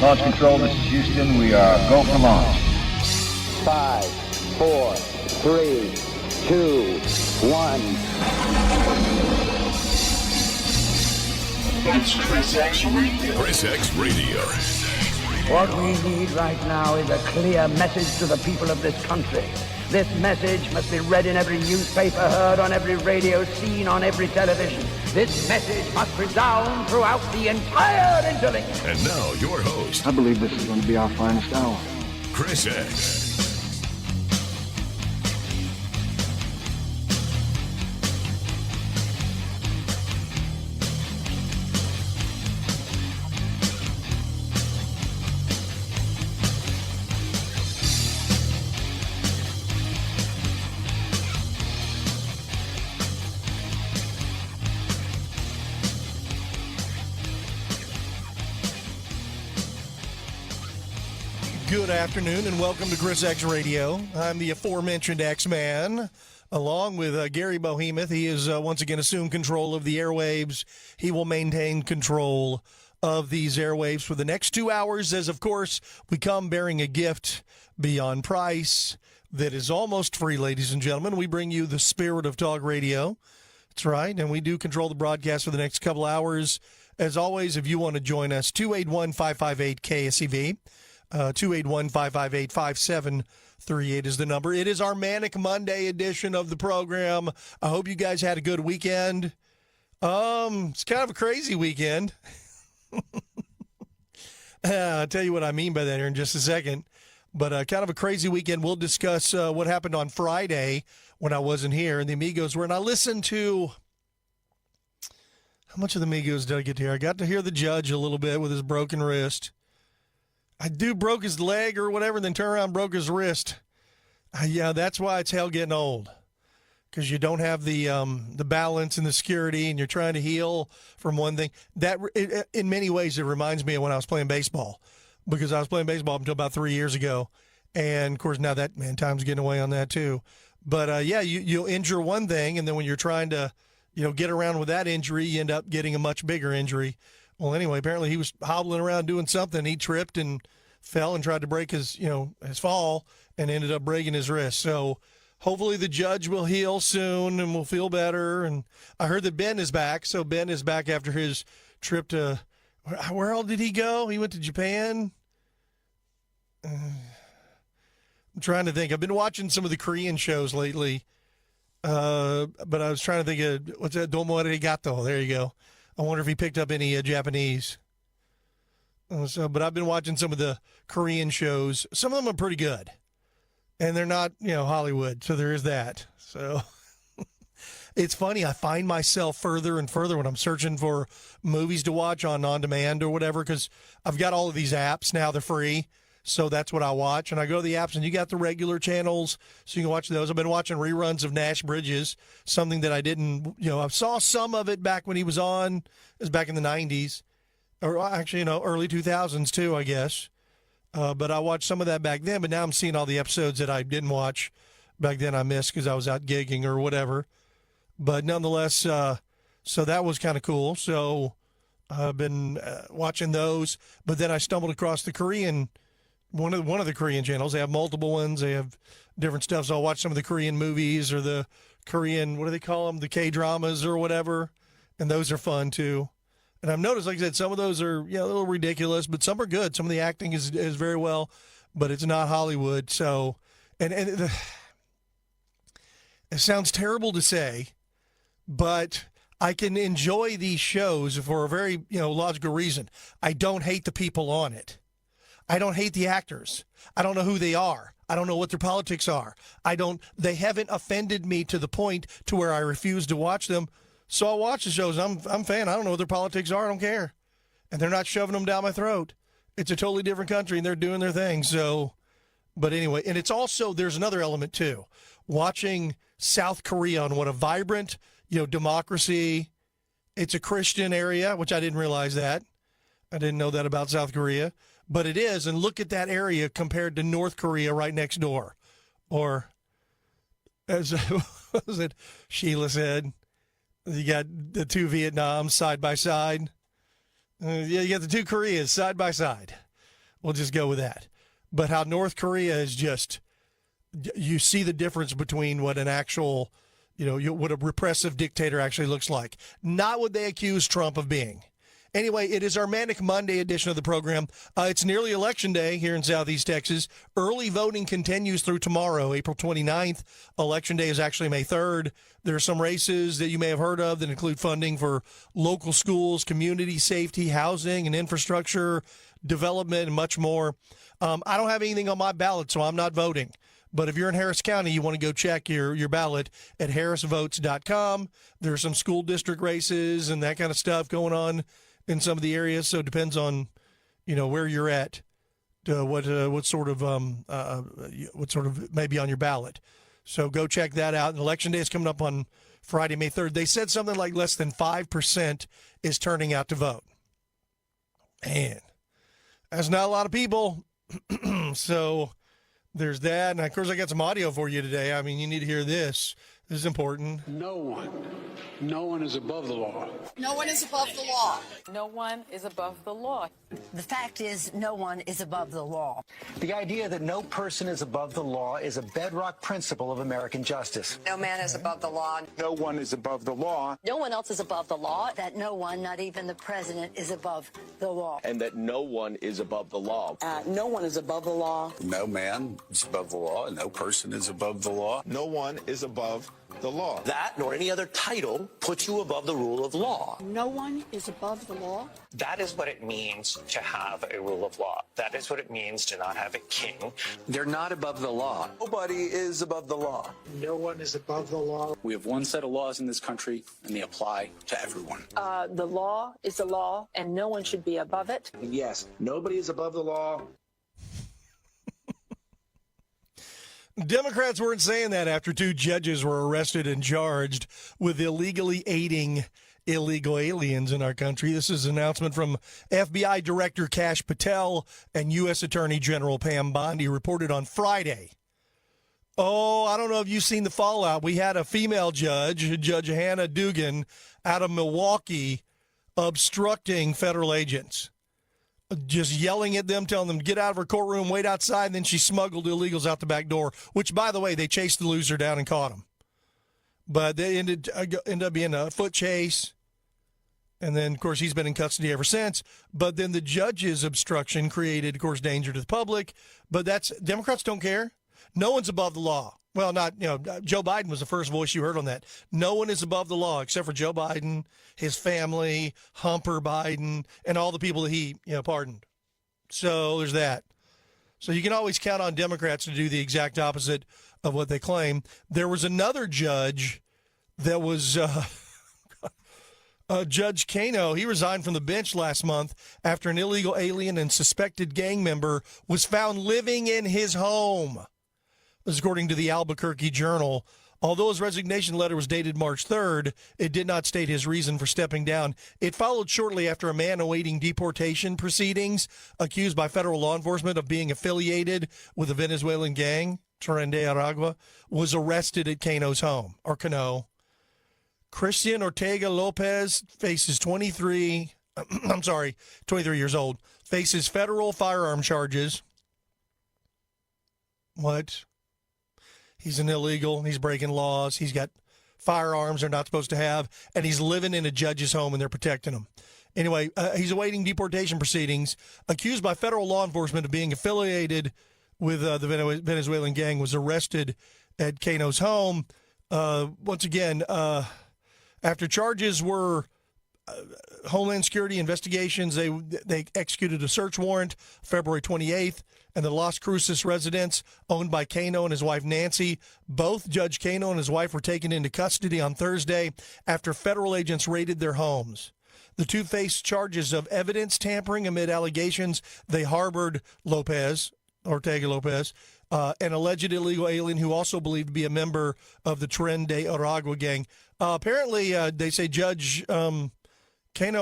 Launch control, this is Houston. We are go for launch. 5, 4, 3, 2, 1. It's ChrisXradio. ChrisXradio. What we need right now is a clear message to the people of this country. This message must be read in every newspaper, heard on every radio, seen on every television. This message must resound throughout the entire interlink. And now, your host. I believe this is going to be our finest hour. Chris X. Good afternoon and welcome to ChrisXradio. I'm the aforementioned X-Man, along with Gary Bohemoth. He has once again assumed control of the airwaves. He will maintain control of these airwaves for the next 2 hours as, of course, we come bearing a gift beyond price that is almost free, ladies and gentlemen. We bring you the spirit of talk radio. That's right, and we do control the broadcast for the next couple hours. As always, if you want to join us, 281-558-KSEV. 281-558-5738 is the number. It is our Manic Monday edition of the program. I hope you guys had a good weekend. It's kind of a crazy weekend. I'll tell you what I mean by that here in just a second. But kind of a crazy weekend. We'll discuss what happened on Friday when I wasn't here and the Amigos were. And I listened to, how much of the Amigos did I get to hear? I got to hear the judge a little bit with his broken wrist. I broke his leg or whatever, then turned around and broke his wrist. Yeah, that's why it's hell getting old, because you don't have the balance and the security, and you're trying to heal from one thing. In many ways, it reminds me of when I was playing baseball, because I was playing baseball up until about 3 years ago, and of course now that time's getting away on that too. But you'll injure one thing, and then when you're trying to get around with that injury, you end up getting a much bigger injury. Well, anyway, apparently he was hobbling around doing something. He tripped and fell and tried to break his fall and ended up breaking his wrist. So hopefully the judge will heal soon and will feel better. And I heard that Ben is back. So Ben is back after his trip to, where all did he go? He went to Japan. I'm trying to think. I've been watching some of the Korean shows lately. But I was trying to think of, what's that? Domo arigato. There you go. I wonder if he picked up any Japanese. But I've been watching some of the Korean shows. Some of them are pretty good. And they're not, Hollywood. So there is that. So it's funny. I find myself further and further when I'm searching for movies to watch on demand or whatever, because I've got all of these apps now. They're free. So that's what I watch. And I go to the apps, and you got the regular channels, so you can watch those. I've been watching reruns of Nash Bridges, something that I didn't, I saw some of it back when he was on. It was back in the 90s. Or actually, early 2000s too, I guess. But I watched some of that back then, but now I'm seeing all the episodes that I didn't watch back then I missed because I was out gigging or whatever. But nonetheless, so that was kind of cool. So I've been watching those. But then I stumbled across the Korean one of the Korean channels. They have multiple ones. They have different stuff. So I'll watch some of the Korean movies or the Korean, what do they call them? The K-dramas or whatever. And those are fun too. And I've noticed, like I said, some of those are a little ridiculous, but some are good. Some of the acting is very well, but it's not Hollywood. So, and it sounds terrible to say, but I can enjoy these shows for a very logical reason. I don't hate the people on it. I don't hate the actors. I don't know who they are. I don't know what their politics are. They haven't offended me to the point to where I refuse to watch them. So I'll watch the shows. I'm a fan. I don't know what their politics are. I don't care. And they're not shoving them down my throat. It's a totally different country, and they're doing their thing. So, but anyway, and it's also, there's another element too. Watching South Korea on what a vibrant, democracy. It's a Christian area, which I didn't realize that. I didn't know that about South Korea. But it is, and look at that area compared to North Korea right next door. Or, as what was it, Sheila said, you got the two Vietnams side by side. You got the two Koreas side by side. We'll just go with that. But how North Korea is just, you see the difference between what an actual, what a repressive dictator actually looks like. Not what they accuse Trump of being. Anyway, it is our Manic Monday edition of the program. It's nearly Election Day here in Southeast Texas. Early voting continues through tomorrow, April 29th. Election Day is actually May 3rd. There are some races that you may have heard of that include funding for local schools, community safety, housing and infrastructure, development, and much more. I don't have anything on my ballot, so I'm not voting. But if you're in Harris County, you want to go check your ballot at harrisvotes.com. There are some school district races and that kind of stuff going on in some of the areas, so it depends on, where you're at, what sort of may be on your ballot. So go check that out. And Election Day is coming up on Friday, May 3rd. They said something like less than 5% is turning out to vote. Man, that's not a lot of people. So there's that. And of course, I got some audio for you today. I mean, you need to hear this. This is important. No one is above the law. No one is above the law. No one is above the law. The fact is, no one is above the law. The idea that no person is above the law is a bedrock principle of American justice. No man is above the law. No one is above the law. No one else is above the law. That no one, not even the president, is above the law. And that no one is above the law. No one is above the law. No man is above the law. No person is above the law. No one is above the law. That nor any other title puts you above the rule of law. No one is above the law. That is what it means to have a rule of law. That is what it means to not have a king. They're not above the law. Nobody is above the law. No one is above the law. We have one set of laws in this country, and they apply to everyone. The law is the law, and no one should be above it. Yes, nobody is above the law. Democrats weren't saying that after two judges were arrested and charged with illegally aiding illegal aliens in our country. This is an announcement from FBI Director Kash Patel and U.S. Attorney General Pam Bondi reported on Friday. Oh, I don't know if you've seen the fallout. We had a female judge, Judge Hannah Dugan, out of Milwaukee, obstructing federal agents. Just yelling at them, telling them to get out of her courtroom, wait outside, and then she smuggled illegals out the back door, which, by the way, they chased the loser down and caught him. But they ended up being a foot chase, and then, of course, he's been in custody ever since. But then the judge's obstruction created, of course, danger to the public. But Democrats don't care. No one's above the law. Well, Joe Biden was the first voice you heard on that. No one is above the law except for Joe Biden, his family, Humper Biden, and all the people that he, pardoned. So there's that. So you can always count on Democrats to do the exact opposite of what they claim. There was another judge that was Judge Kano. He resigned from the bench last month after an illegal alien and suspected gang member was found living in his home. This is according to the Albuquerque Journal. Although his resignation letter was dated March 3rd, it did not state his reason for stepping down. It followed shortly after a man awaiting deportation proceedings, accused by federal law enforcement of being affiliated with a Venezuelan gang, Tren de Aragua, was arrested at Cano's home, or Cano. Christian Ortega Lopez faces 23 years old, faces federal firearm charges. What? He's an illegal. He's breaking laws. He's got firearms they're not supposed to have, and he's living in a judge's home, and they're protecting him. Anyway, he's awaiting deportation proceedings, accused by federal law enforcement of being affiliated with the Venezuelan gang, was arrested at Cano's home. Once again, after charges were Homeland Security investigations, they executed a search warrant February 28th, and the Las Cruces residence owned by Cano and his wife Nancy. Both Judge Cano and his wife were taken into custody on Thursday after federal agents raided their homes. The two faced charges of evidence tampering amid allegations they harbored Ortega Lopez, an alleged illegal alien who also believed to be a member of the Tren de Aragua gang. Apparently, they say Judge Cano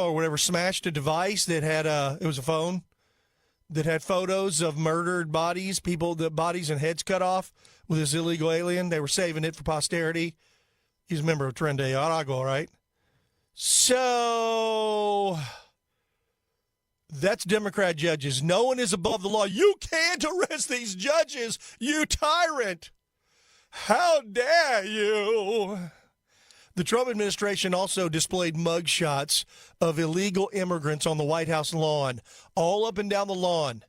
or whatever smashed a device that had it was a phone that had photos of murdered bodies, the bodies and heads cut off with this illegal alien. They were saving it for posterity. He's a member of Tren de Aragua, right? So That's Democrat judges. No one is above the law. You can't arrest these judges, you tyrant. How dare you? The Trump administration also displayed mugshots of illegal immigrants on the White House lawn, all up and down the lawn,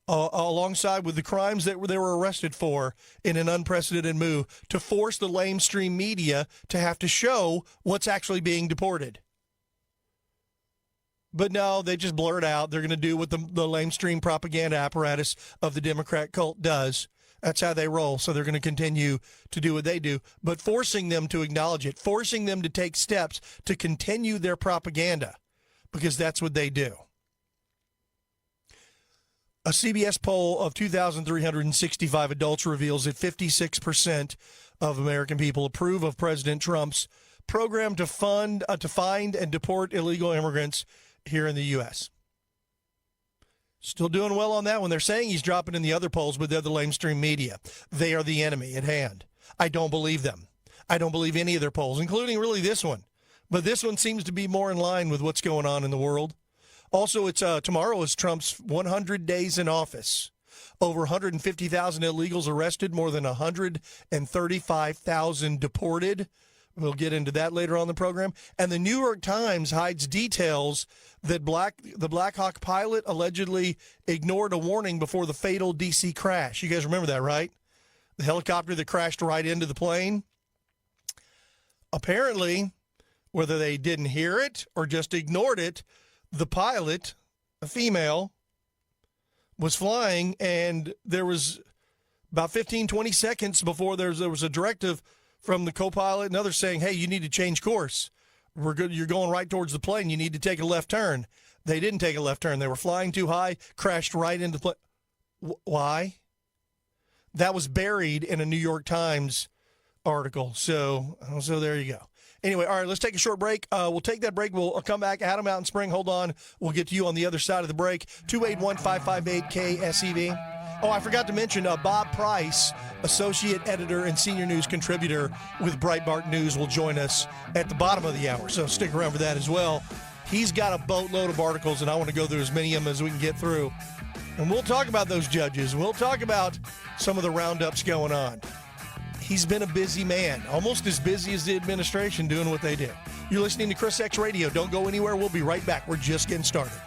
alongside with the crimes that they were arrested for in an unprecedented move to force the lamestream media to have to show what's actually being deported. But no, they just blurt out. They're going to do what the lamestream propaganda apparatus of the Democrat cult does. That's how they roll. So they're going to continue to do what they do, but forcing them to acknowledge it, forcing them to take steps to continue their propaganda, because that's what they do. A CBS poll of 2,365 adults reveals that 56% of American people approve of President Trump's program to find and deport illegal immigrants here in the U.S. Still doing well on that one. They're saying he's dropping in the other polls, but they're the lamestream media. They are the enemy at hand. I don't believe them. I don't believe any of their polls, including really this one. But this one seems to be more in line with what's going on in the world. Also, it's tomorrow is Trump's 100 days in office. Over 150,000 illegals arrested, more than 135,000 deported. We'll get into that later on in the program. And the New York Times hides details that the Black Hawk pilot allegedly ignored a warning before the fatal D.C. crash. You guys remember that, right? The helicopter that crashed right into the plane. Apparently, whether they didn't hear it or just ignored it, the pilot, a female, was flying, and there was about 15, 20 seconds before there was a directive from the co-pilot and others saying, hey, you need to change course. We're good. You're going right towards the plane. You need to take a left turn. They didn't take a left turn. They were flying too high, crashed right into the plane. Why? That was buried in a New York Times article. So there you go. Anyway, all right, let's take a short break. We'll take that break. We'll come back. Adam out in Spring. Hold on. We'll get to you on the other side of the break. 281-558-KSEV. Oh, I forgot to mention Bob Price, associate editor and senior news contributor with Breitbart News, will join us at the bottom of the hour. So stick around for that as well. He's got a boatload of articles, and I want to go through as many of them as we can get through. And we'll talk about those judges. We'll talk about some of the roundups going on. He's been a busy man, almost as busy as the administration doing what they did. You're listening to Chris X Radio. Don't go anywhere. We'll be right back. We're just getting started.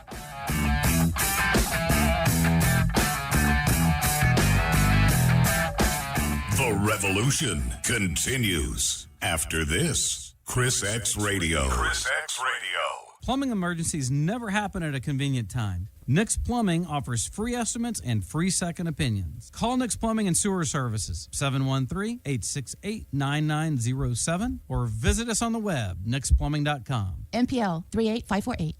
The revolution continues after this. Chris X Radio. Chris X Radio. Plumbing emergencies never happen at a convenient time. Nick's Plumbing offers free estimates and free second opinions. Call Nick's Plumbing and Sewer Services, 713-868-9907, or visit us on the web, nicksplumbing.com. NPL 38548.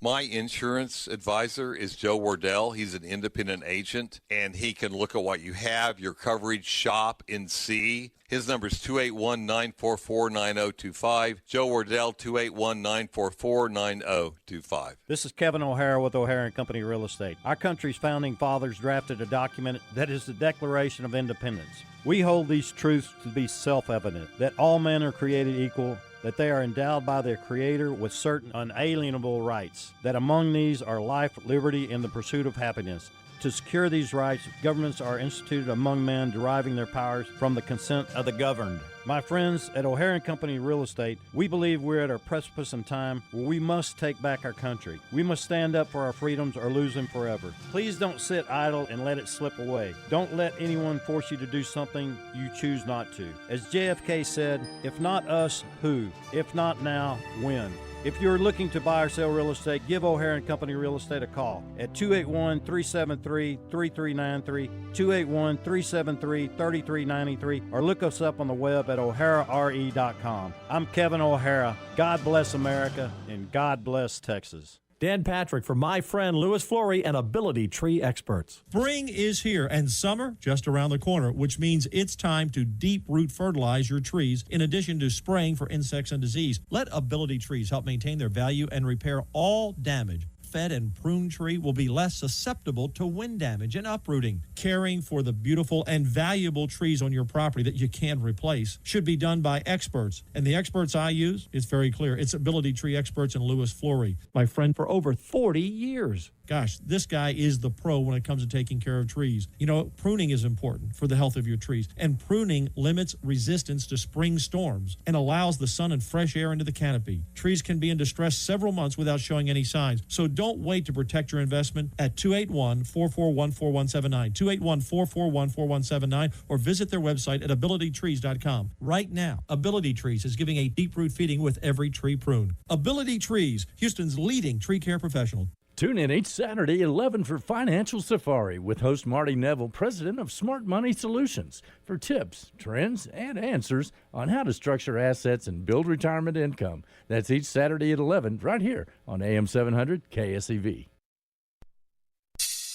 My insurance advisor is Joe Wardell. He's an independent agent, and he can look at what you have, your coverage, shop, and see. His number is 281-944-9025. Joe Wardell, 281-944-9025. This is Kevin O'Hara with O'Hara & Company Real Estate. Our country's founding fathers drafted a document that is the Declaration of Independence. We hold these truths to be self-evident, that all men are created equal, that they are endowed by their Creator with certain unalienable rights, that among these are life, liberty, and the pursuit of happiness. To secure these rights, governments are instituted among men, deriving their powers from the consent of the governed. My friends at O'Hara & Company Real Estate, we believe we're at a precipice in time where we must take back our country. We must stand up for our freedoms or lose them forever. Please don't sit idle and let it slip away. Don't let anyone force you to do something you choose not to. As JFK said, if not us, who? If not now, when? If you're looking to buy or sell real estate, give O'Hara & Company Real Estate a call at 281-373-3393, 281-373-3393, or look us up on the web at o'harare.com. I'm Kevin O'Hara. God bless America, and God bless Texas. Dan Patrick for my friend Louis Flory and Ability Tree Experts. Spring is here and summer just around the corner, which means it's time to deep root fertilize your trees in addition to spraying for insects and disease. Let Ability Trees help maintain their value and repair all damage well-fed and pruned tree will be less susceptible to wind damage and uprooting. Caring for the beautiful and valuable trees on your property that you can replace should be done by experts. And the experts I use, it's very clear. It's Ability Tree Experts and Louis Flory, my friend for over 40 years. Gosh, this guy is the pro when it comes to taking care of trees. You know, pruning is important for the health of your trees, and pruning limits resistance to spring storms and allows the sun and fresh air into the canopy. Trees can be in distress several months without showing any signs, so don't wait to protect your investment at 281-441-4179, 281-441-4179, or visit their website at abilitytrees.com. Right now, Ability Trees is giving a deep root feeding with every tree pruned. Ability Trees, Houston's leading tree care professional. Tune in each Saturday at 11 for Financial Safari with host Marty Neville, president of Smart Money Solutions, for tips, trends, and answers on how to structure assets and build retirement income. That's each Saturday at 11 right here on AM 700 KSEV.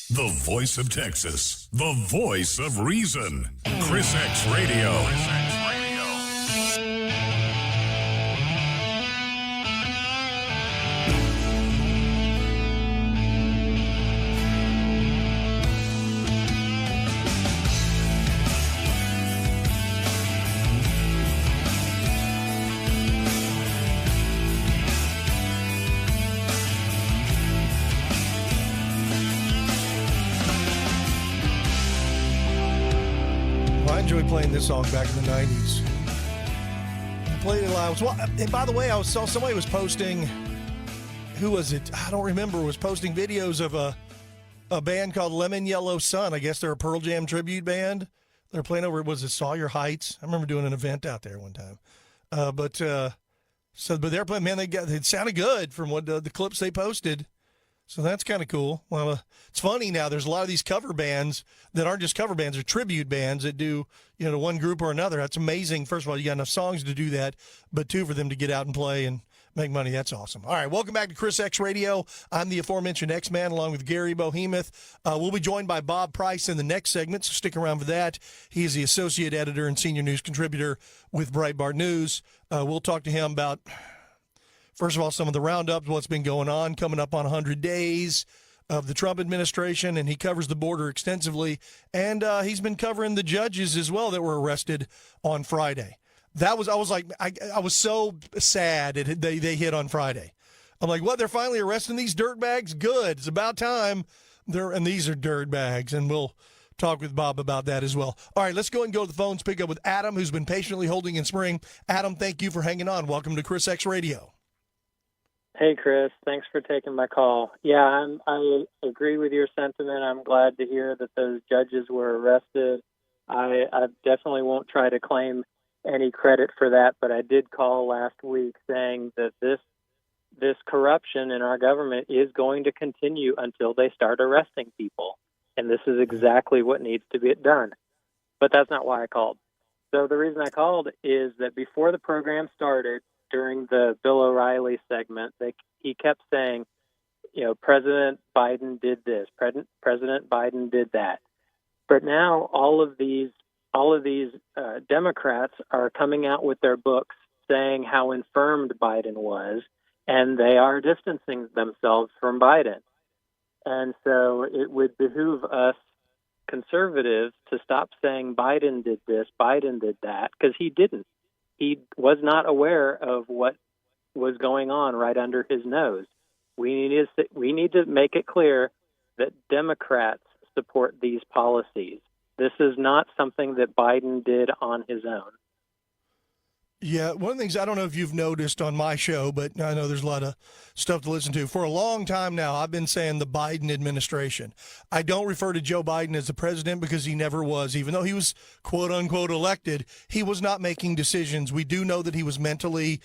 The voice of Texas, the voice of reason, ChrisXradio. I enjoyed playing this song back in the 90s. I played it live. Well, and by the way, I saw somebody was posting, who was it? I don't remember, was posting videos of a band called Lemon Yellow Sun. I guess they're a Pearl Jam tribute band. They're playing over, was it Sawyer Heights? I remember doing an event out there one time. But they're playing, man, it sounded good from what the clips they posted. So that's kind of cool. Well, it's funny now. There's a lot of these cover bands that aren't just cover bands, they're tribute bands that do, to one group or another. That's amazing. First of all, you got enough songs to do that, but two, for them to get out and play and make money. That's awesome. All right, welcome back to Chris X Radio. I'm the aforementioned X-Man along with Gary Bohemoth. We'll be joined by Bob Price in the next segment, so stick around for that. He is the associate editor and senior news contributor with Breitbart News. We'll talk to him about, first of all, some of the roundups, what's been going on, coming up on 100 days of the Trump administration, and he covers the border extensively. And he's been covering the judges as well that were arrested on Friday. I was so sad they hit on Friday. I'm like, what? They're finally arresting these dirtbags? Good. It's about time. And these are dirtbags, and we'll talk with Bob about that as well. All right, let's go and go to the phones, pick up with Adam, who's been patiently holding in spring. Adam, thank you for hanging on. Welcome to Chris X Radio. Hey, Chris. Thanks for taking my call. Yeah, I agree with your sentiment. I'm glad to hear that those judges were arrested. I definitely won't try to claim any credit for that, but I did call last week saying that this corruption in our government is going to continue until they start arresting people, and this is exactly what needs to be done. But that's not why I called. So the reason I called is that before the program started, during the Bill O'Reilly segment, he kept saying, President Biden did this, President Biden did that. But now all of these Democrats are coming out with their books saying how infirmed Biden was, and they are distancing themselves from Biden. And so it would behoove us conservatives to stop saying Biden did this, Biden did that, because he didn't. He was not aware of what was going on right under his nose. We need to make it clear that Democrats support these policies. This is not something that Biden did on his own. Yeah, one of the things, I don't know if you've noticed on my show, but I know there's a lot of stuff to listen to. For a long time now, I've been saying the Biden administration. I don't refer to Joe Biden as the president because he never was. Even though he was, quote unquote, elected, he was not making decisions. We do know that he was mentally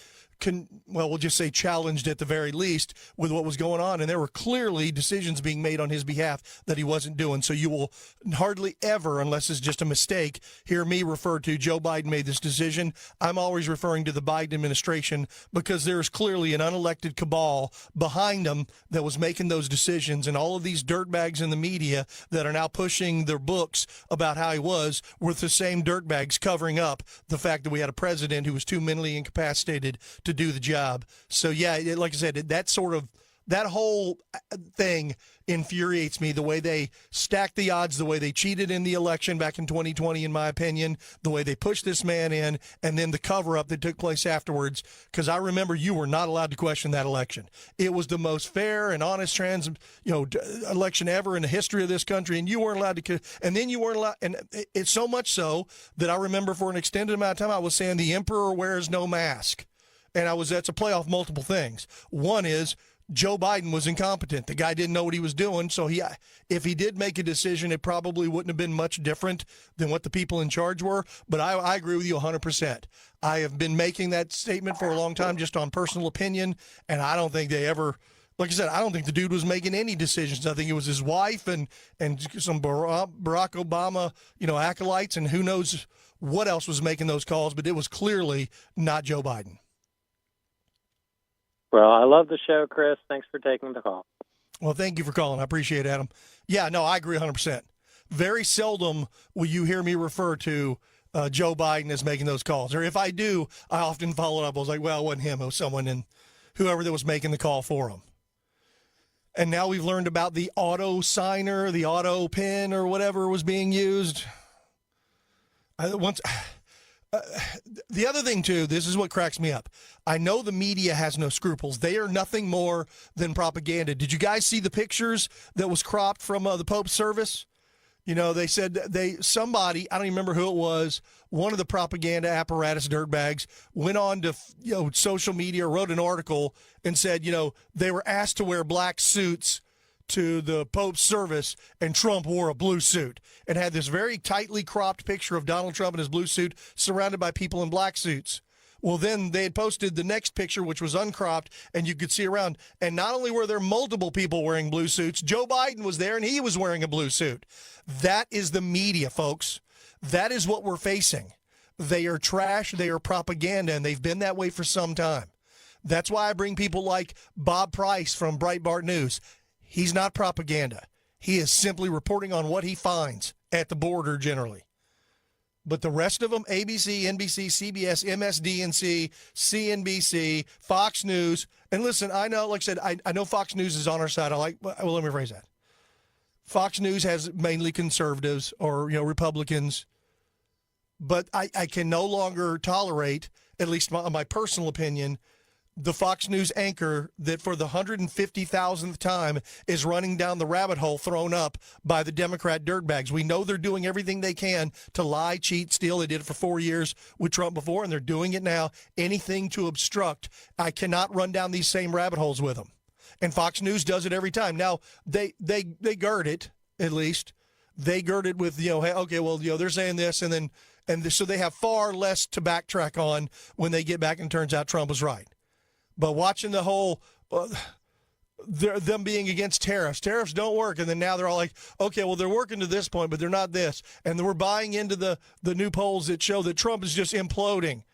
we'll just say challenged at the very least with what was going on. And there were clearly decisions being made on his behalf that he wasn't doing. So you will hardly ever, unless it's just a mistake, hear me refer to Joe Biden made this decision. I'm always referring to the Biden administration because there's clearly an unelected cabal behind them that was making those decisions. And all of these dirtbags in the media that are now pushing their books about how he was were the same dirtbags covering up the fact that we had a president who was too mentally incapacitated to do the job. So, yeah, like I said, that sort of That whole thing infuriates me, the way they stacked the odds, the way they cheated in the election back in 2020, in my opinion, the way they pushed this man in, and then the cover-up that took place afterwards, because I remember you were not allowed to question that election. It was the most fair and honest election ever in the history of this country, and you weren't allowed to, and then you weren't allowed, and it's so much so that I remember for an extended amount of time I was saying the emperor wears no mask, and that's a play off multiple things. One is Joe Biden was incompetent. The guy didn't know what he was doing, so if he did make a decision, it probably wouldn't have been much different than what the people in charge were. But I agree with you 100%. I have been making that statement for a long time just on personal opinion, and I don't think they ever, like I said, I don't think the dude was making any decisions. I think it was his wife and some Barack Obama, acolytes, and who knows what else was making those calls, but it was clearly not Joe Biden. Well, I love the show, Chris. Thanks for taking the call. Well, thank you for calling. I appreciate it, Adam. Yeah, no, I agree 100%. Very seldom will you hear me refer to Joe Biden as making those calls. Or if I do, I often follow up. I was like, well, it wasn't him. It was someone in whoever that was making the call for him. And now we've learned about the auto signer, the auto pin, or whatever was being used. The other thing, too, this is what cracks me up. I know the media has no scruples. They are nothing more than propaganda. Did you guys see the pictures that was cropped from the Pope's service? They said somebody, I don't even remember who it was, one of the propaganda apparatus dirtbags went on to social media, wrote an article and said, they were asked to wear black suits to the Pope's service, and Trump wore a blue suit and had this very tightly cropped picture of Donald Trump in his blue suit surrounded by people in black suits. Well, then they had posted the next picture, which was uncropped, and you could see around. And not only were there multiple people wearing blue suits, Joe Biden was there, and he was wearing a blue suit. That is the media, folks. That is what we're facing. They are trash. They are propaganda, and they've been that way for some time. That's why I bring people like Bob Price from Breitbart News. He's not propaganda. He is simply reporting on what he finds at the border generally. But the rest of them, ABC, NBC, CBS, MSDNC, CNBC, Fox News, and listen, I know, like I said, I know Fox News is on our side. Let me rephrase that. Fox News has mainly conservatives or, Republicans, but I can no longer tolerate, at least my personal opinion, the Fox News anchor that for the 150,000th time is running down the rabbit hole thrown up by the Democrat dirtbags. We know they're doing everything they can to lie, cheat, steal. They did it for 4 years with Trump before, and they're doing it now. Anything to obstruct. I cannot run down these same rabbit holes with them. And Fox News does it every time. Now, they gird it, at least. They gird it with, hey, okay, well, they're saying this, so they have far less to backtrack on when they get back and it turns out Trump was right. But watching the whole, them being against tariffs don't work. And then now they're all like, okay, well, they're working to this point, but they're not this. And we're buying into the new polls that show that Trump is just imploding.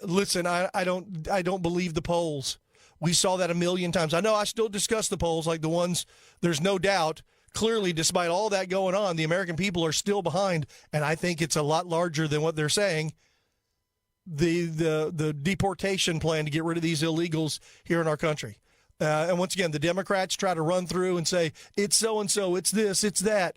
Listen, I don't believe the polls. We saw that a million times. I know I still discuss the polls like the ones, there's no doubt. Clearly, despite all that going on, the American people are still behind. And I think it's a lot larger than what they're saying. The deportation plan to get rid of these illegals here in our country. And once again, the Democrats try to run through and say, it's so-and-so, it's this, it's that.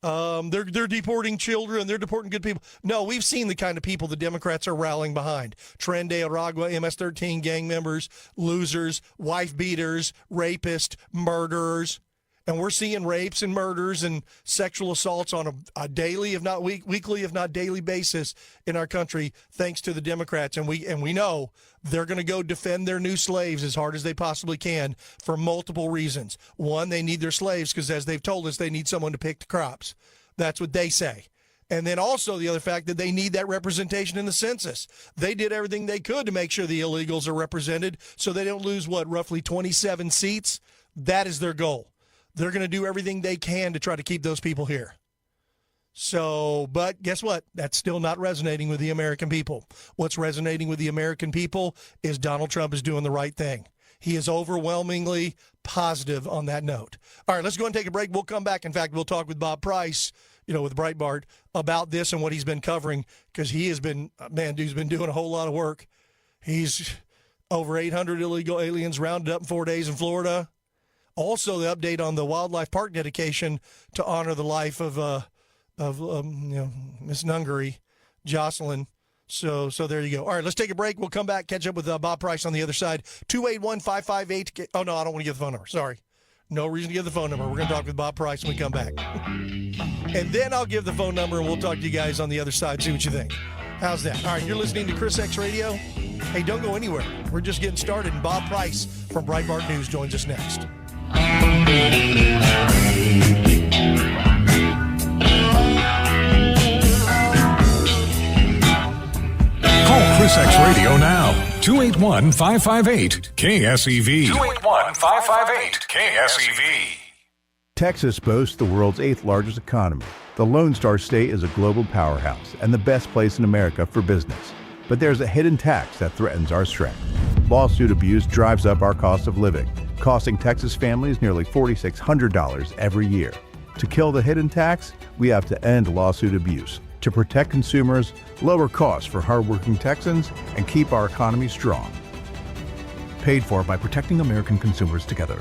They're deporting children, they're deporting good people. No, we've seen the kind of people the Democrats are rallying behind. Tren de Aragua, MS-13 gang members, losers, wife beaters, rapists, murderers. And we're seeing rapes and murders and sexual assaults on a daily, if not weekly, if not daily basis in our country, thanks to the Democrats. And we know they're going to go defend their new slaves as hard as they possibly can for multiple reasons. One, they need their slaves because, as they've told us, they need someone to pick the crops. That's what they say. And then also the other fact that they need that representation in the census. They did everything they could to make sure the illegals are represented so they don't lose, roughly 27 seats. That is their goal. They're going to do everything they can to try to keep those people here. So, but guess what? That's still not resonating with the American people. What's resonating with the American people is Donald Trump is doing the right thing. He is overwhelmingly positive on that note. All right, let's go and take a break. We'll come back. In fact, we'll talk with Bob Price, with Breitbart about this and what he's been covering, because he has been, dude's been doing a whole lot of work. He's Over 800 illegal aliens rounded up in 4 days in Florida. Also, the update on the wildlife park dedication to honor the life of Miss Nungery, Jocelyn. So there you go. All right, let's take a break. We'll come back, catch up with Bob Price on the other side. 281-558. Oh, no, I don't want to give the phone number. Sorry. No reason to give the phone number. We're going to talk with Bob Price when we come back. And then I'll give the phone number, and we'll talk to you guys on the other side, see what you think. How's that? All right, you're listening to Chris X Radio. Hey, don't go anywhere. We're just getting started, and Bob Price from Breitbart News joins us next. Call Chris X Radio now. 281-558-KSEV. 281-558-KSEV. Texas boasts the world's 8th largest economy. The Lone Star State is a global powerhouse and the best place in America for business. But there's a hidden tax that threatens our strength. Lawsuit abuse drives up our cost of living, costing Texas families nearly $4,600 every year. To kill the hidden tax, we have to end lawsuit abuse, to protect consumers, lower costs for hardworking Texans, and keep our economy strong. Paid for by Protecting American Consumers Together.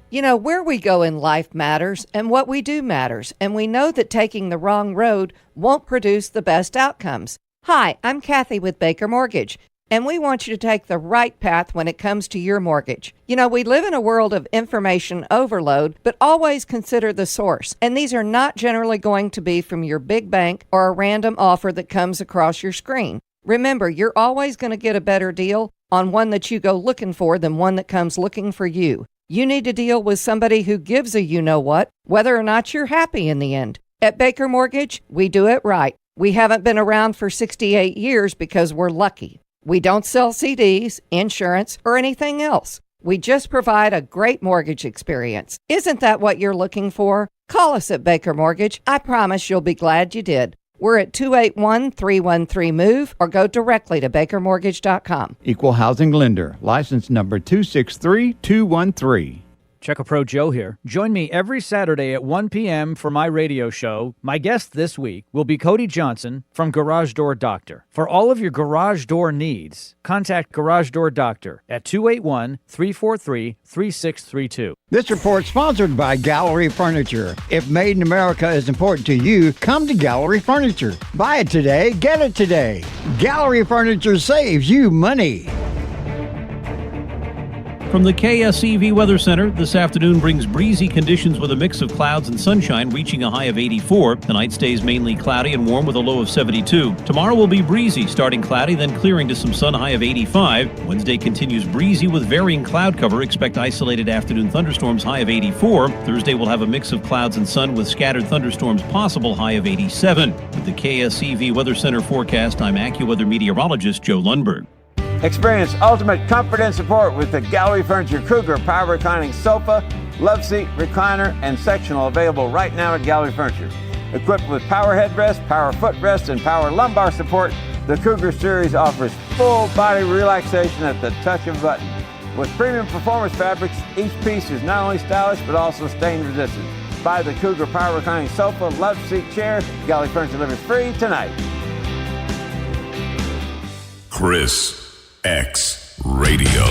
You know, where we go in life matters, and what we do matters, and we know that taking the wrong road won't produce the best outcomes. Hi, I'm Kathy with Baker Mortgage, and we want you to take the right path when it comes to your mortgage. You know, we live in a world of information overload, but always consider the source. And these are not generally going to be from your big bank or a random offer that comes across your screen. Remember, you're always going to get a better deal on one that you go looking for than one that comes looking for you. You need to deal with somebody who gives a you-know-what, whether or not you're happy in the end. At Baker Mortgage, we do it right. We haven't been around for 68 years because we're lucky. We don't sell CDs, insurance, or anything else. We just provide a great mortgage experience. Isn't that what you're looking for? Call us at Baker Mortgage. I promise you'll be glad you did. We're at 281-313-MOVE or go directly to bakermortgage.com. Equal housing lender. License number 263213. Checo Pro Joe here. Join me every Saturday at 1 p.m. for my radio show. My guest this week will be Cody Johnson from Garage Door Doctor. For all of your garage door needs, contact Garage Door Doctor at 281-343-3632. This report sponsored by Gallery Furniture. If made in America is important to you, come to Gallery Furniture. Buy it today, get it today. Gallery Furniture saves you money. From the KSEV Weather Center, this afternoon brings breezy conditions with a mix of clouds and sunshine, reaching a high of 84. The night stays mainly cloudy and warm with a low of 72. Tomorrow will be breezy, starting cloudy, then clearing to some sun, high of 85. Wednesday continues breezy with varying cloud cover. Expect isolated afternoon thunderstorms, high of 84. Thursday will have a mix of clouds and sun with scattered thunderstorms possible, high of 87. With the KSEV Weather Center forecast, I'm AccuWeather meteorologist Joe Lundberg. Experience ultimate comfort and support with the Gallery Furniture Cougar Power Reclining Sofa, Love Seat, Recliner, and Sectional available right now at Gallery Furniture. Equipped with power headrest, power footrest, and power lumbar support, the Cougar Series offers full body relaxation at the touch of a button. With premium performance fabrics, each piece is not only stylish but also stain resistant. Buy the Cougar Power Reclining Sofa, Love Seat chair. Gallery Furniture delivers free tonight. Chris X Radio.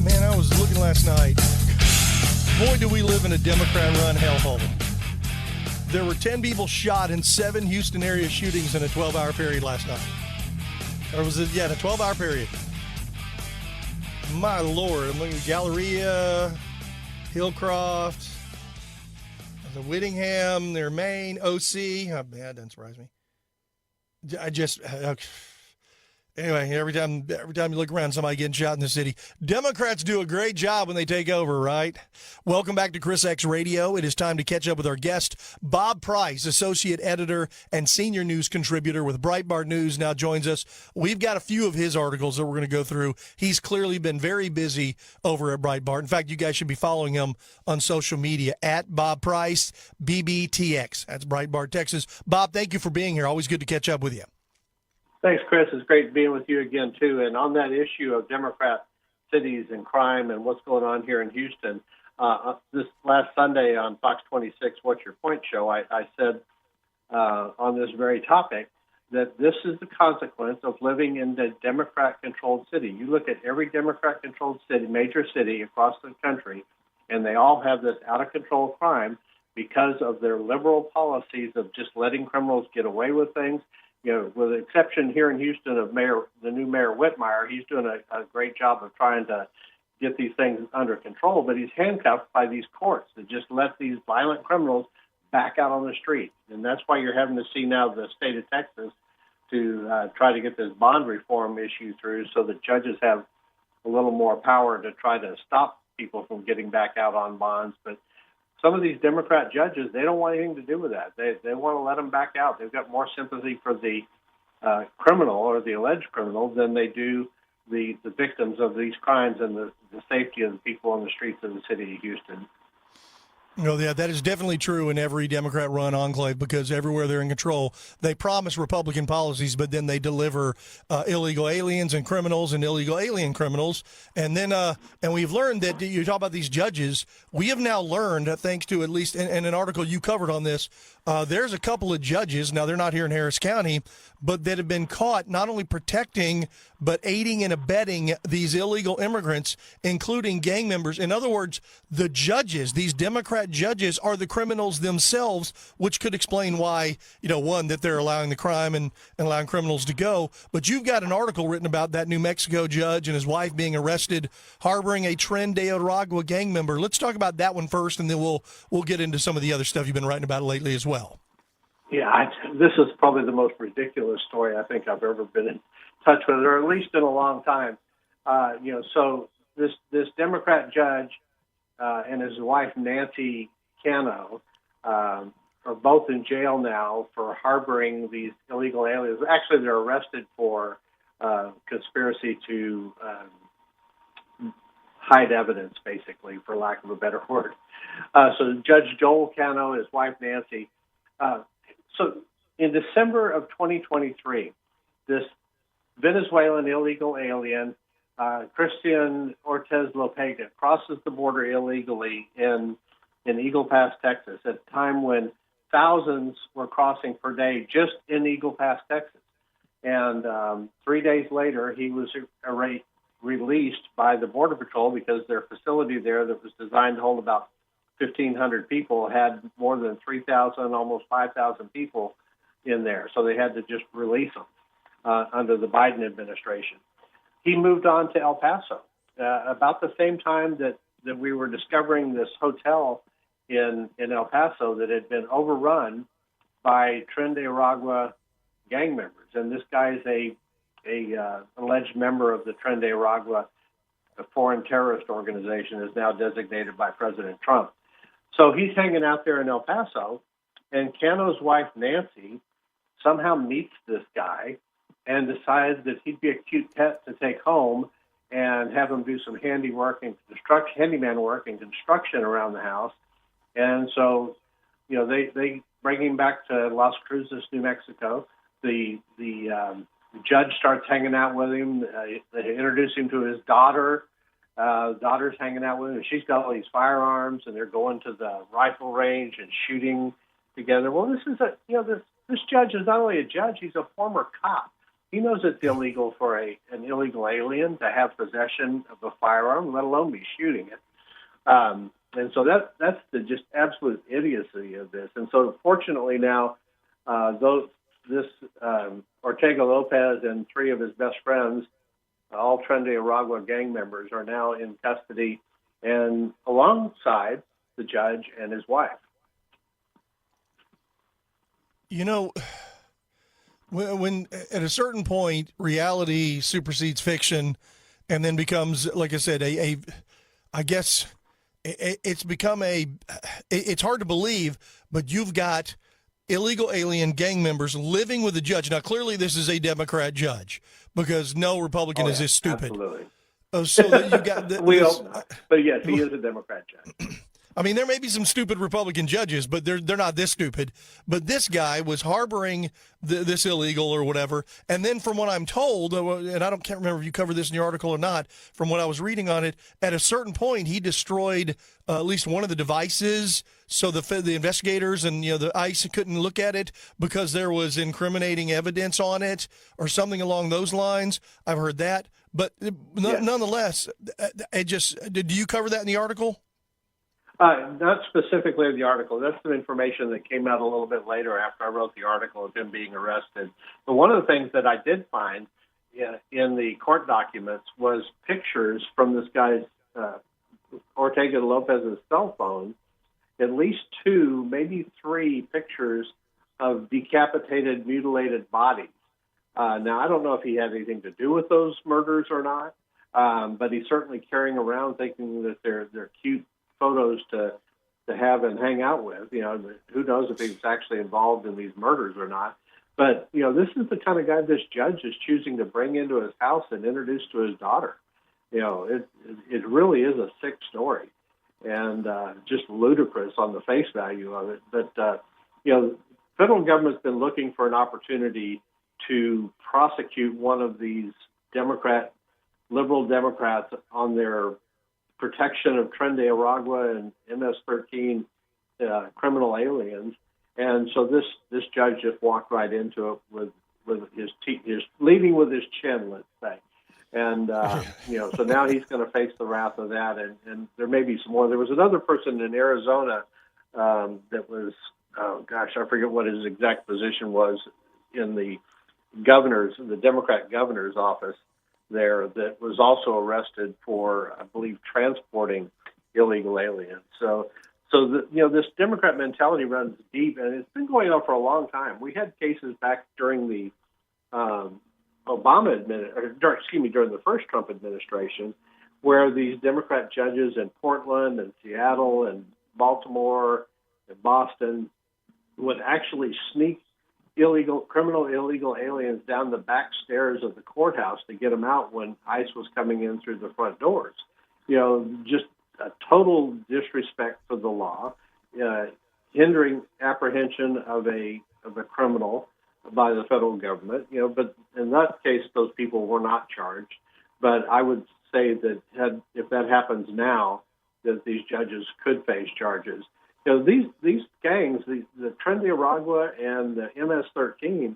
Man, I was looking last night. Boy, do we live in a Democrat-run hellhole. There were 10 people shot in 7 Houston area shootings in a 12-hour period last night. Or was it, in a 12-hour period. My Lord, I'm looking at Galleria, Hillcroft, the Whittingham, their Maine, OC. Oh, man, that doesn't surprise me. Anyway, every time you look around, somebody getting shot in the city. Democrats do a great job when they take over, right? Welcome back to Chris X Radio. It is time to catch up with our guest, Bob Price, associate editor and senior news contributor with Breitbart News, now joins us. We've got a few of his articles that we're going to go through. He's clearly been very busy over at Breitbart. In fact, you guys should be following him on social media at Bob Price, BBTX. That's Breitbart, Texas. Bob, thank you for being here. Always good to catch up with you. Thanks, Chris. It's great being with you again, too. And on that issue of Democrat cities and crime and what's going on here in Houston, this last Sunday on Fox 26, What's Your Point show, I said on this very topic that this is the consequence of living in the Democrat-controlled city. You look at every Democrat-controlled city, major city across the country, and they all have this out-of-control crime because of their liberal policies of just letting criminals get away with things. You know, with the exception here in Houston of the new mayor Whitmire, he's doing a great job of trying to get these things under control, but he's handcuffed by these courts that just let these violent criminals back out on the street. And that's why you're having to see now the state of Texas to try to get this bond reform issue through so that judges have a little more power to try to stop people from getting back out on bonds. But some of these Democrat judges, they don't want anything to do with that. They want to let them back out. They've got more sympathy for the criminal or the alleged criminal than they do the victims of these crimes and the safety of the people on the streets of the city of Houston. No, yeah, that is definitely true in every Democrat-run enclave because everywhere they're in control, they promise Republican policies, but then they deliver illegal aliens and criminals and illegal alien criminals. And then, and we've learned that you talk about these judges. We have now learned, thanks to at least in an article you covered on this, there's a couple of judges. Now they're not here in Harris County, but that have been caught not only protecting but aiding and abetting these illegal immigrants, including gang members. In other words, the judges, these Democrat judges, are the criminals themselves, which could explain why, one, that they're allowing the crime and allowing criminals to go. But you've got an article written about that New Mexico judge and his wife being arrested harboring a Tren de Aragua gang member. Let's talk about that one first, and then we'll get into some of the other stuff you've been writing about lately as well. Yeah, this is probably the most ridiculous story I think I've ever been in touch with, or at least in a long time. So this Democrat judge and his wife, Nancy Cano, are both in jail now for harboring these illegal aliens. Actually, they're arrested for conspiracy to hide evidence, basically, for lack of a better word. So Judge Joel Cano, his wife, Nancy. So in December of 2023, this Venezuelan illegal alien, Christian Ortiz Lopega, crosses the border illegally in Eagle Pass, Texas, at a time when thousands were crossing per day just in Eagle Pass, Texas. And 3 days later, he was released by the Border Patrol because their facility there that was designed to hold about 1,500 people had more than 3,000, almost 5,000 people in there. So they had to just release them under the Biden administration. He moved on to El Paso about the same time that we were discovering this hotel in El Paso that had been overrun by Tren de Aragua gang members. And this guy is a alleged member of the Tren de Aragua, a foreign terrorist organization, is now designated by President Trump. So he's hanging out there in El Paso, and Cano's wife, Nancy, somehow meets this guy and decides that he'd be a cute pet to take home and have him do some handyman work and construction around the house. And so, they bring him back to Las Cruces, New Mexico. The judge starts hanging out with him. They introduce him to his daughter. Daughter's hanging out with him. She's got all these firearms, and they're going to the rifle range and shooting together. Well, this judge is not only a judge; he's a former cop. He knows it's illegal for an illegal alien to have possession of a firearm, let alone be shooting it. And so that's the just absolute idiocy of this. And so, fortunately, now this Ortega Lopez and three of his best friends, all Tren de Aragua gang members, are now in custody and alongside the judge and his wife. When at a certain point, reality supersedes fiction and then becomes, like I said, I guess it's become it's hard to believe, but you've got illegal alien gang members living with a judge. Now, clearly this is a Democrat judge because no Republican is this stupid. Absolutely. So that you got but yes, he is a Democrat judge. I mean, there may be some stupid Republican judges, but they're not this stupid. But this guy was harboring this illegal or whatever. And then from what I'm told, and can't remember if you covered this in your article or not, from what I was reading on it, at a certain point he destroyed at least one of the devices so the investigators and the ICE couldn't look at it because there was incriminating evidence on it or something along those lines. I've heard that. But nonetheless, did you cover that in the article? Not specifically in the article. That's some information that came out a little bit later after I wrote the article of him being arrested. But one of the things that I did find in the court documents was pictures from this guy's, Ortega Lopez's cell phone, at least 2, maybe 3 pictures of decapitated, mutilated bodies. Now, I don't know if he had anything to do with those murders or not, but he's certainly carrying around thinking that they're cute photos to have and hang out with. Who knows if he was actually involved in these murders or not. But, this is the kind of guy this judge is choosing to bring into his house and introduce to his daughter. It really is a sick story and just ludicrous on the face value of it. But, the federal government's been looking for an opportunity to prosecute one of these liberal Democrats on their protection of Tren de Aragua and MS-13 criminal aliens, and so this judge just walked right into it with his leading with his chin, let's say, and so now he's going to face the wrath of that, and there may be some more. There was another person in Arizona that was, I forget what his exact position was in the Democrat governor's office there, that was also arrested for, I believe, transporting illegal aliens. So this Democrat mentality runs deep, and it's been going on for a long time. We had cases back during the during the first Trump administration, where these Democrat judges in Portland and Seattle and Baltimore and Boston would actually sneak criminal illegal aliens down the back stairs of the courthouse to get them out when ICE was coming in through the front doors. Just a total disrespect for the law, hindering apprehension of a criminal by the federal government. But in that case, those people were not charged. But I would say that if that happens now, that these judges could face charges. These gangs, the Tren de Aragua and the MS-13,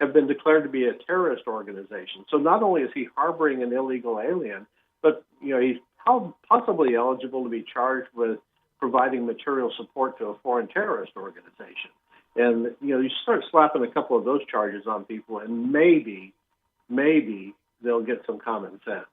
have been declared to be a terrorist organization. So not only is he harboring an illegal alien, but he's possibly eligible to be charged with providing material support to a foreign terrorist organization. And you start slapping a couple of those charges on people, and maybe they'll get some common sense.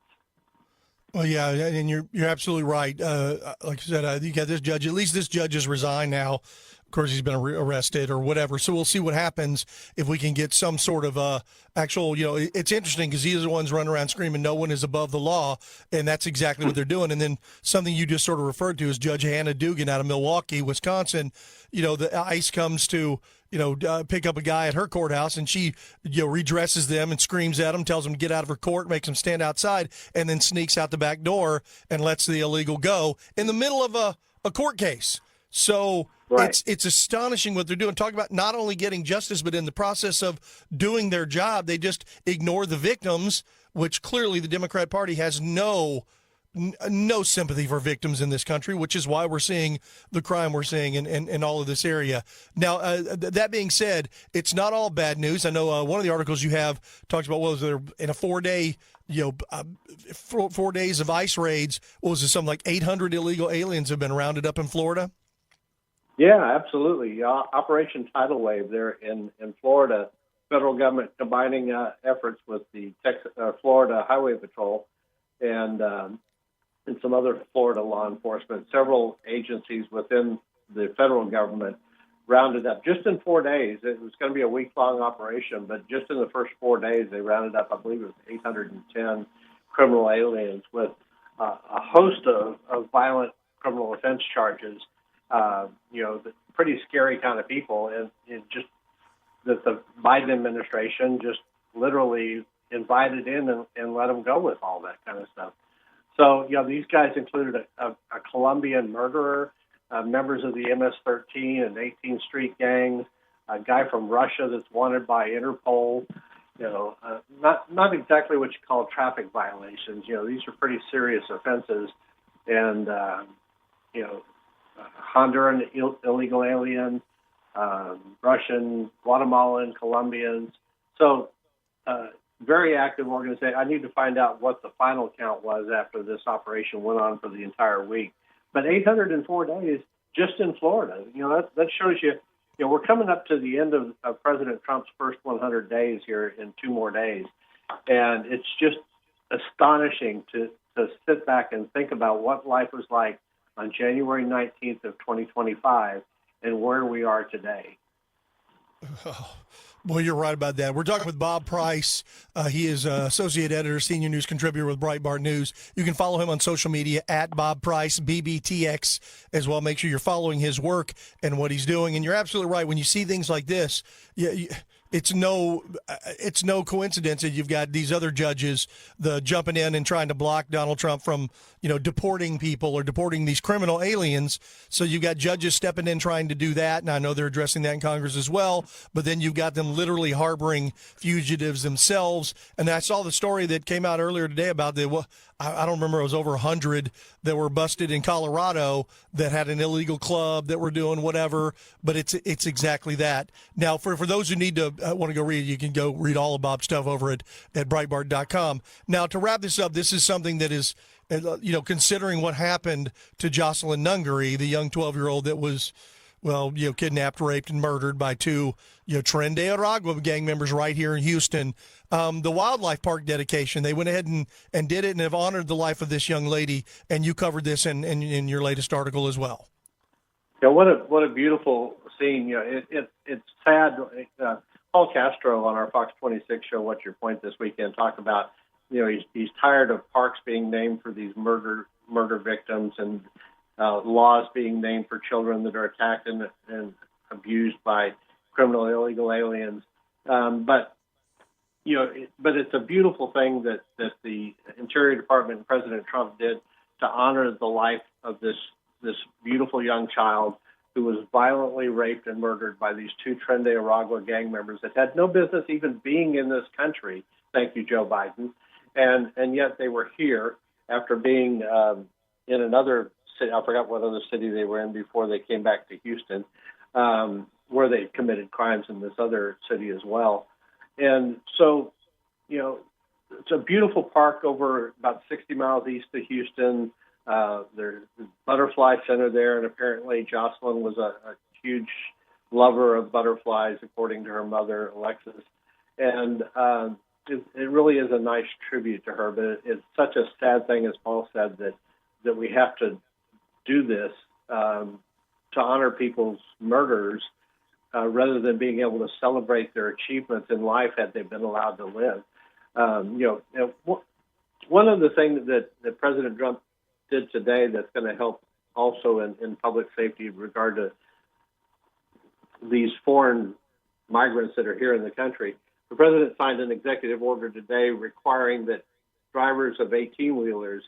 Well, yeah, and you're absolutely right. Like I said, you got this judge. At least this judge has resigned now. Of course, he's been arrested or whatever. So we'll see what happens if we can get some sort of actual. It's interesting because these are the ones running around screaming, "No one is above the law," and that's exactly what they're doing. And then something you just sort of referred to is Judge Hannah Dugan out of Milwaukee, Wisconsin. The ICE comes to pick up a guy at her courthouse, and she, redresses them and screams at him, tells them to get out of her court, makes them stand outside, and then sneaks out the back door and lets the illegal go in the middle of a court case. So right. It's astonishing what they're doing. Talk about not only getting justice, but in the process of doing their job, they just ignore the victims, which clearly the Democrat Party has no sympathy for victims in this country, which is why we're seeing the crime we're seeing in all of this area. Now, that being said, it's not all bad news. I know one of the articles you have talks about, was there in a 4-day, 4 days of ICE raids, something like 800 illegal aliens have been rounded up in Florida? Yeah, absolutely. Operation Tidal Wave there in Florida, federal government combining efforts with the Florida Highway Patrol and some other Florida law enforcement. Several agencies within the federal government rounded up just in 4 days. It was going to be a week-long operation, but just in the first 4 days, they rounded up, I believe it was 810 criminal aliens with a host of violent criminal offense charges. Pretty scary kind of people, and just that the Biden administration just literally invited in and let them go with all that kind of stuff. So, these guys included a Colombian murderer, members of the MS-13 and 18th Street gangs, a guy from Russia that's wanted by Interpol. Not exactly what you call traffic violations. These are pretty serious offenses, and Honduran illegal alien, Russian, Guatemalan, Colombians. So, very active organization. I need to find out what the final count was after this operation went on for the entire week. But 804 days just in Florida. That shows you. We're coming up to the end of President Trump's first 100 days here in 2 more days, and it's just astonishing to sit back and think about what life was like on January 19th of 2025 and where we are today. Oh, boy, you're right about that. We're talking with Bob Price. He is associate editor, senior news contributor with Breitbart News. You can follow him on social media at Bob Price, BBTX, as well. Make sure you're following his work and what he's doing. And you're absolutely right. When you see things like this, it's no coincidence that you've got these other judges jumping in and trying to block Donald Trump from deporting people or deporting these criminal aliens. So you've got judges stepping in trying to do that, and I know they're addressing that in Congress as well. But then you've got them literally harboring fugitives themselves. And I saw the story that came out earlier today about I don't remember, it was over 100 that were busted in Colorado that had an illegal club that were doing whatever, but it's exactly that. Now, for those who need to want to go read, you can go read all of Bob's stuff over at Breitbart.com. Now, to wrap this up, this is something that is, considering what happened to Jocelyn Nungary, the young 12-year-old that was, kidnapped, raped, and murdered by 2, Tren de Aragua gang members right here in Houston. The wildlife park dedication, they went ahead and did it and have honored the life of this young lady, and you covered this in your latest article as well. Yeah, what a beautiful scene. It's sad. Paul Castro on our Fox 26 show, What's Your Point, this weekend, talked about, he's tired of parks being named for these murder victims and laws being named for children that are attacked and abused by criminal illegal aliens. But it's a beautiful thing that the Interior Department and President Trump did to honor the life of this beautiful young child who was violently raped and murdered by these 2 Tren de Aragua gang members that had no business even being in this country. Thank you, Joe Biden. And yet they were here after being in another city. I forgot what other city they were in before they came back to Houston, where they committed crimes in this other city as well. And so, it's a beautiful park over about 60 miles east of Houston. There's a butterfly center there, and apparently Jocelyn was a huge lover of butterflies, according to her mother, Alexis. And it really is a nice tribute to her, but it's such a sad thing, as Paul said, that we have to do this to honor people's murders rather than being able to celebrate their achievements in life had they been allowed to live. One of the things that President Trump did today that's going to help also in public safety in regard to these foreign migrants that are here in the country, the president signed an executive order today requiring that drivers of 18-wheelers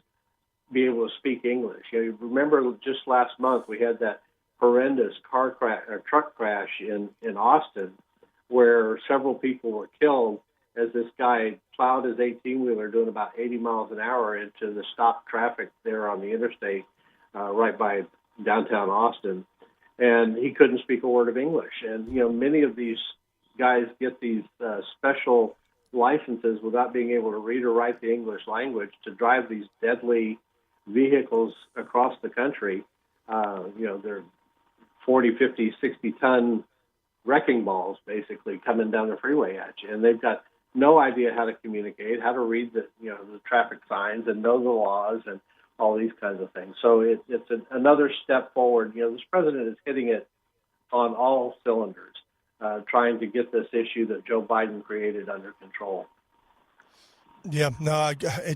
be able to speak English. You remember just last month we had that horrendous truck crash in Austin where several people were killed as this guy plowed his 18-wheeler doing about 80 miles an hour into the stopped traffic there on the interstate right by downtown Austin. And he couldn't speak a word of English. And, many of these guys get these special licenses without being able to read or write the English language to drive these deadly vehicles across the country. They're 40, 50, 60-ton wrecking balls, basically, coming down the freeway at you. And they've got no idea how to communicate, how to read the traffic signs and know the laws and all these kinds of things. So it's another step forward. This president is hitting it on all cylinders, trying to get this issue that Joe Biden created under control. Yeah, no,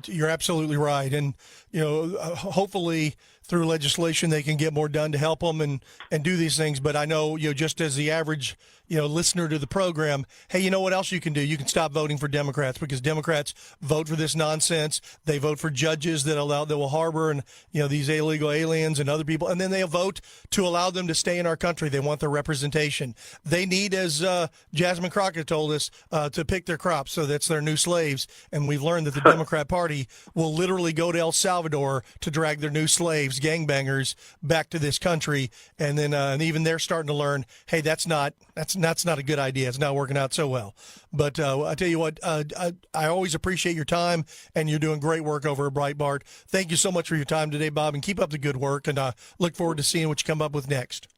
you're absolutely right. And, hopefully through legislation they can get more done to help them and do these things. But I know, just as the average, listener to the program, hey, you know what else you can do? You can stop voting for Democrats, because Democrats vote for this nonsense. They vote for judges that will harbor and these illegal aliens and other people, and then they'll vote to allow them to stay in our country. They want their representation. They need, as Jasmine Crockett told us, to pick their crops. So that's their new slaves. And we've learned that the Democrat Party will literally go to El Salvador to drag their new slaves, gangbangers, back to this country. And then and even they're starting to learn, hey, that's not a good idea. It's not working out so well. But I tell you what, I always appreciate your time, and you're doing great work over at Breitbart. Thank you so much for your time today, Bob, and keep up the good work. And I look forward to seeing what you come up with next.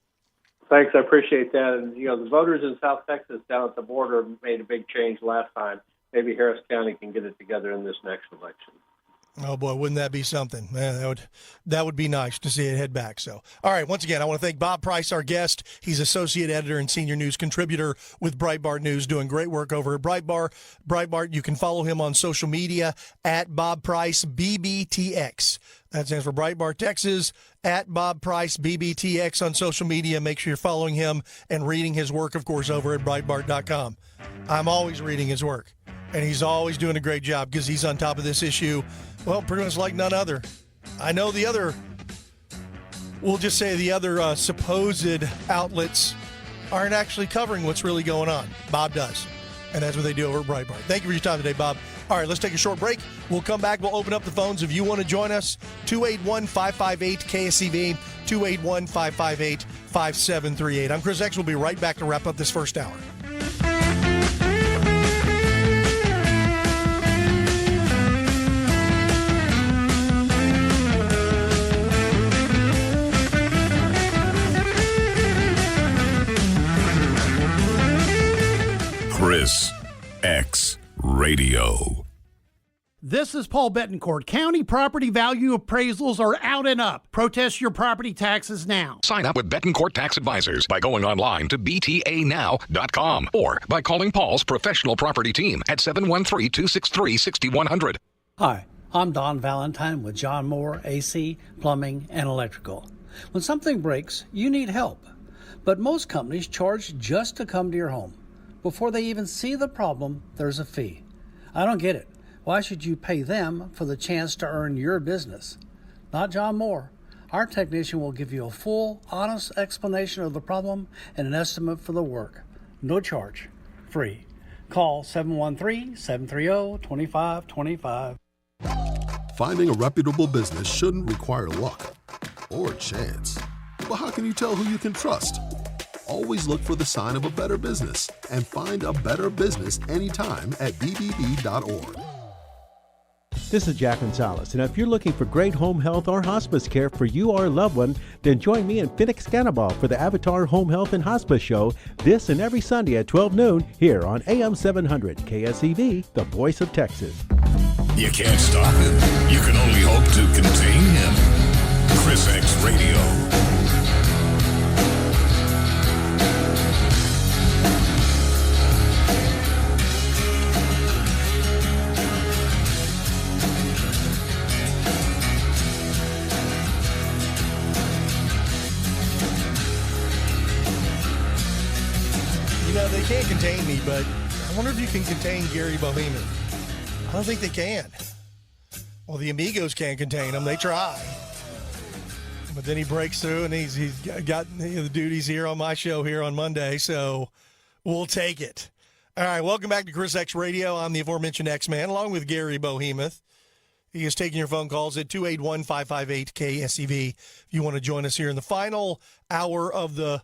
Thanks, I appreciate that. And the voters in South Texas down at the border made a big change last time. Maybe Harris County can get it together in this next election. Oh, boy, wouldn't that be something? Man, that would be nice to see it head back. So, all right, once again, I want to thank Bob Price, our guest. He's associate editor and senior news contributor with Breitbart News, doing great work over at Breitbart. You can follow him on social media at Bob Price BBTX. That stands for Breitbart Texas, at Bob Price BBTX on social media. Make sure you're following him and reading his work, of course, over at Breitbart.com. I'm always reading his work, and he's always doing a great job because he's on top of this issue. Well, pretty much like none other. I know we'll just say the other supposed outlets aren't actually covering what's really going on. Bob does. And that's what they do over at Breitbart. Thank you for your time today, Bob. All right, let's take a short break. We'll come back. We'll open up the phones. If you want to join us, 281-558-KSEV, 281-558-5738. I'm Chris X. We'll be right back to wrap up this first hour. Chris X Radio. This is Paul Betancourt. County property value appraisals are out and up. Protest your property taxes now. Sign up with Betancourt Tax Advisors by going online to btanow.com or by calling Paul's professional property team at 713-263-6100. Hi, I'm Don Valentine with John Moore AC, Plumbing, and Electrical. When something breaks, you need help. But most companies charge just to come to your home. Before they even see the problem, there's a fee. I don't get it. Why should you pay them for the chance to earn your business? Not John Moore. Our technician will give you a full, honest explanation of the problem and an estimate for the work. No charge. Free. Call 713-730-2525. Finding a reputable business shouldn't require luck or chance. But how can you tell who you can trust? Always look for the sign of a better business and find a better business anytime at bbb.org. This is Jack Gonzalez, and if you're looking for great home health or hospice care for you or a loved one, then join me and Phoenix Cannaball for the Avatar Home Health and Hospice Show this and every Sunday at 12 noon here on AM 700 KSEV, the voice of Texas. You can't stop him. You can only hope to contain him. Chris X Radio. They can't contain me, but I wonder if you can contain Gary Bohemoth. I don't think they can. Well, the Amigos can't contain him. They try. But then he breaks through, and he's got the duties here on my show here on Monday, so we'll take it. All right, welcome back to Chris X Radio. I'm the aforementioned X-Man, along with Gary Bohemoth. He is taking your phone calls at 281-558-KSEV if you want to join us here in the final hour of the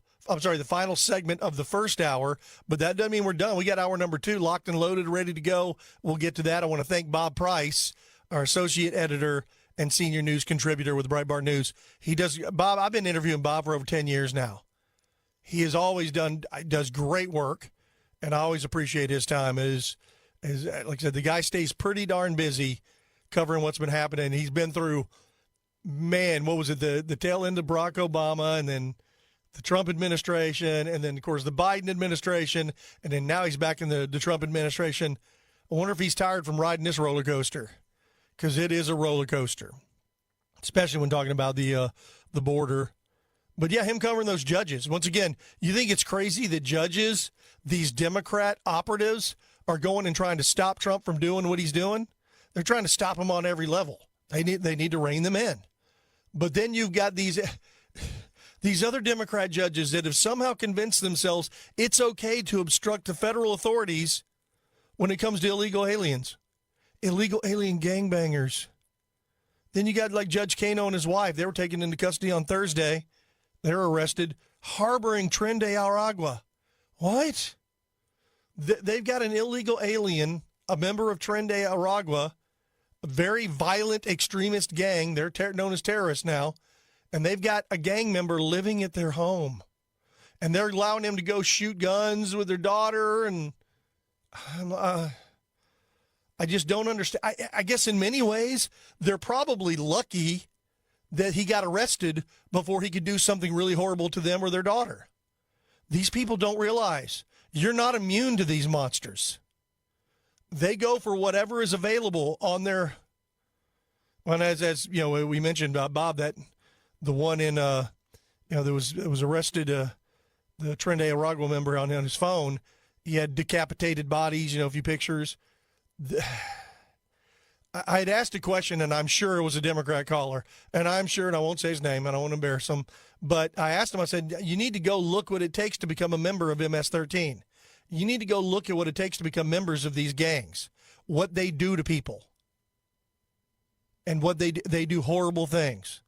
final segment of the first hour, but that doesn't mean we're done. We got hour number 2 locked and loaded, ready to go. We'll get to that. I want to thank Bob Price, our associate editor and senior news contributor with Breitbart News. Bob, I've been interviewing Bob for over 10 years now. He has always does great work, and I always appreciate his time. Is like I said, the guy stays pretty darn busy covering what's been happening. He's been through, what was it, the tail end of Barack Obama, and then the Trump administration, and then, of course, the Biden administration, and then now he's back in the Trump administration. I wonder if he's tired from riding this roller coaster, because it is a roller coaster. especially when talking about the border. But, yeah, him covering those judges. Once again, you think it's crazy that judges, these Democrat operatives, are going and trying to stop Trump from doing what he's doing? They're trying to stop him on every level. They need to rein them in. But then you've got these other Democrat judges that have somehow convinced themselves it's okay to obstruct the federal authorities when it comes to illegal aliens, illegal alien gangbangers. Then you got like Judge Kano and his wife. They were taken into custody on Thursday. They're arrested harboring Tren de Aragua. What? They've got an illegal alien, a member of Tren de Aragua, a very violent extremist gang. They're known as terrorists now. And they've got a gang member living at their home. And they're allowing him to go shoot guns with their daughter. And I just don't understand. I guess in many ways, they're probably lucky that he got arrested before he could do something really horrible to them or their daughter. These people don't realize you're not immune to these monsters. They go for whatever is available on their, well, as you know, we mentioned, Bob, that the one in, that was arrested, the Tren de Aragua member on his phone, he had decapitated bodies, a few pictures. I had asked a question, and I'm sure it was a Democrat caller, and I'm sure, and I won't say his name, and I won't embarrass him, but I asked him, I said, you need to go look what it takes to become a member of MS-13. You need to go look at what it takes to become members of these gangs, what they do to people, and what they do horrible things.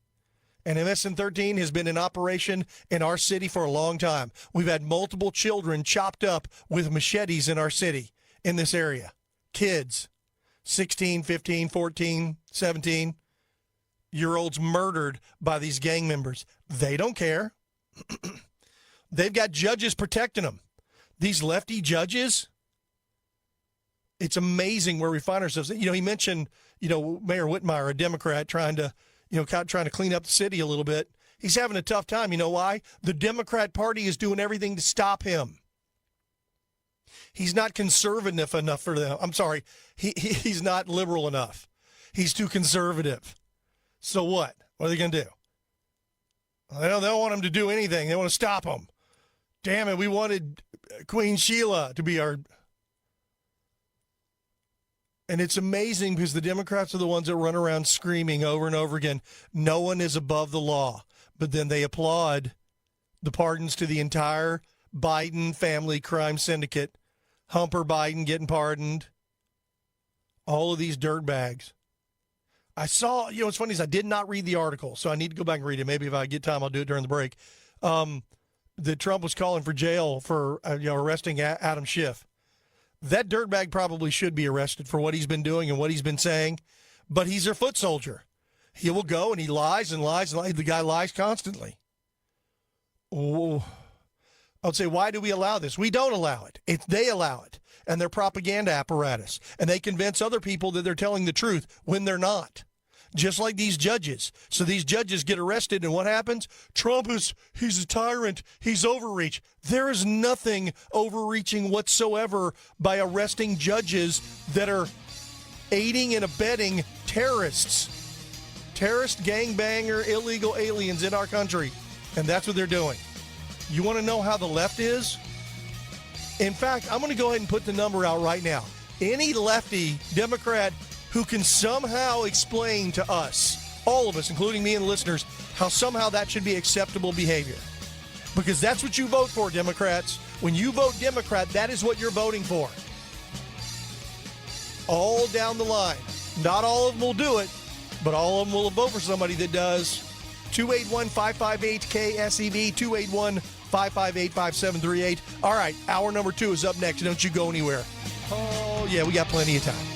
And MS-13 has been in operation in our city for a long time. We've had multiple children chopped up with machetes in our city, in this area. Kids, 16, 15, 14, 17-year-olds murdered by these gang members. They don't care. They've got judges protecting them. These lefty judges, it's amazing where we find ourselves. He mentioned, Mayor Whitmire, a Democrat, trying to clean up the city a little bit. He's having a tough time. You know why? The Democrat Party is doing everything to stop him. He's not conservative enough for them. I'm sorry. He's not liberal enough. He's too conservative. So what? What are they going to do? They don't want him to do anything. They want to stop him. Damn it, we wanted Queen Sheila to be our... And it's amazing because the Democrats are the ones that run around screaming over and over again, no one is above the law. But then they applaud the pardons to the entire Biden family crime syndicate. Humper Biden getting pardoned. All of these dirtbags. I saw, what's funny is I did not read the article, so I need to go back and read it. Maybe if I get time, I'll do it during the break. That Trump was calling for jail for arresting Adam Schiff. That dirtbag probably should be arrested for what he's been doing and what he's been saying, but he's their foot soldier. He will go and he lies and lies and lies. The guy lies constantly. Oh, I would say, why do we allow this? We don't allow it. They allow it, and their propaganda apparatus, and they convince other people that they're telling the truth when they're not. Just like these judges. So these judges get arrested, and what happens? He's a tyrant. He's overreach. There is nothing overreaching whatsoever by arresting judges that are aiding and abetting terrorists. Terrorist, gangbanger, illegal aliens in our country. And that's what they're doing. You want to know how the left is? In fact, I'm going to go ahead and put the number out right now. Any lefty Democrat who can somehow explain to us, all of us, including me and the listeners, how somehow that should be acceptable behavior. Because that's what you vote for, Democrats. When you vote Democrat, that is what you're voting for. All down the line. Not all of them will do it, but all of them will vote for somebody that does. 281-558-KSEV, 281-558-5738. All right, hour number 2 is up next. Don't you go anywhere. Oh, yeah, we got plenty of time.